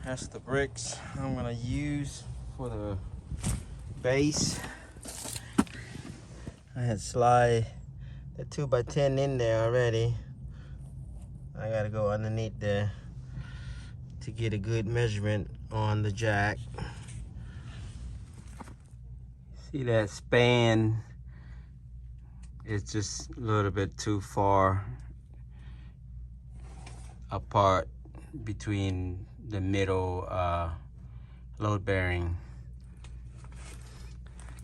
That's the bricks I'm gonna use for the base. I had slide the 2x10 in there already. I gotta go underneath there to get a good measurement on the jack. See that span is just a little bit too far apart between the middle load bearing.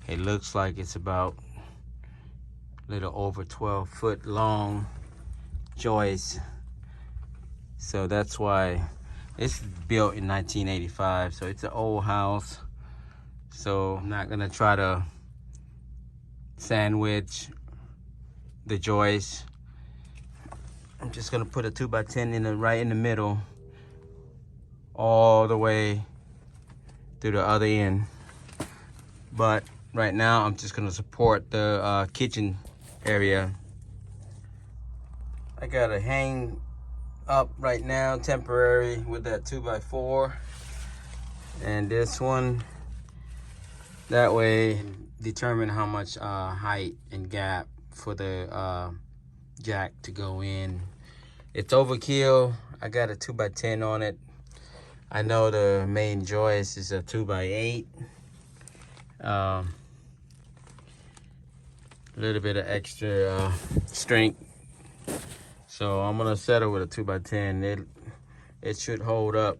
It looks like it's about a little over 12 foot long joist. So that's why it's built in 1985. So it's an old house. So I'm not gonna try to sandwich the joist. I'm just gonna put a 2x10 right in the middle, all the way to the other end. But right now, I'm just gonna support the kitchen area. I gotta hang up right now, temporary, with that 2x4, and this one. That way, determine how much height and gap for the jack to go in. It's overkill. I got a 2x10 on it. I know the main joist is a 2x8. A little bit of extra strength. So I'm gonna settle with a 2x10. It should hold up.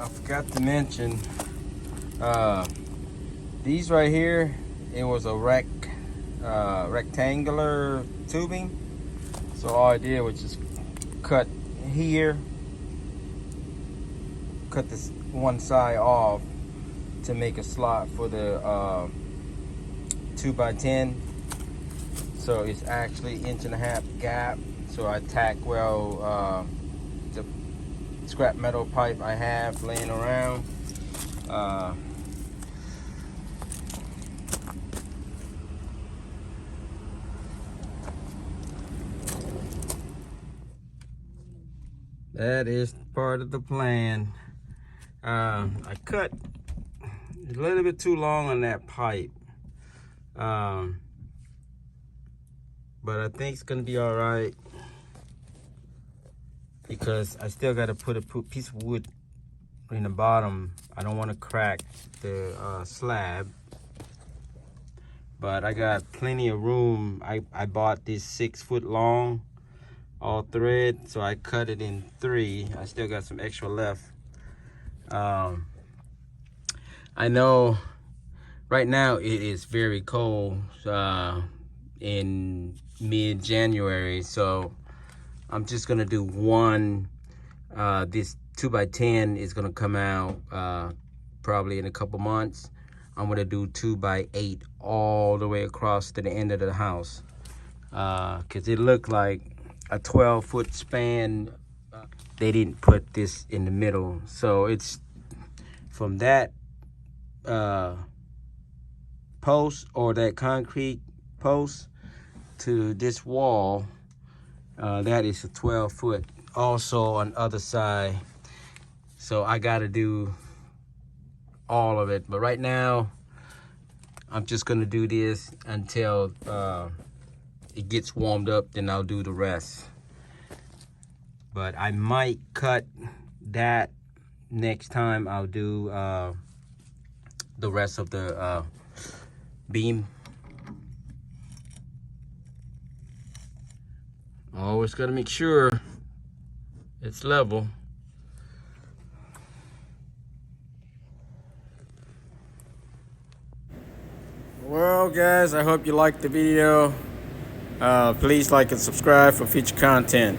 I forgot to mention, these right here, it was a rectangular tubing. So all I did was just cut here, cut this one side off to make a slot for the 2x10. So it's actually 1.5 inch gap. So I tack well the scrap metal pipe I have laying around. That is part of the plan. I cut a little bit too long on that pipe, but I think it's gonna be all right, because I still got to put a piece of wood in the bottom. I don't want to crack the slab, but I got plenty of room. I bought this 6 foot long all thread, so I cut it in 3. I still got some extra left. I know right now it is very cold in mid-January, so I'm just gonna do one. This 2x10 is gonna come out probably in a couple months. I'm gonna do 2x8 all the way across to the end of the house, because it looked like a 12-foot span. They didn't put this in the middle, so it's from that post, or that concrete post, to this wall. That is a 12 foot. Also on the other side. So I gotta do all of it. But right now, I'm just gonna do this until it gets warmed up, then I'll do the rest. But I might cut that next time. I'll do the rest of the beam. Always gotta make sure it's level. Well, guys, I hope you liked the video. Please like and subscribe for future content.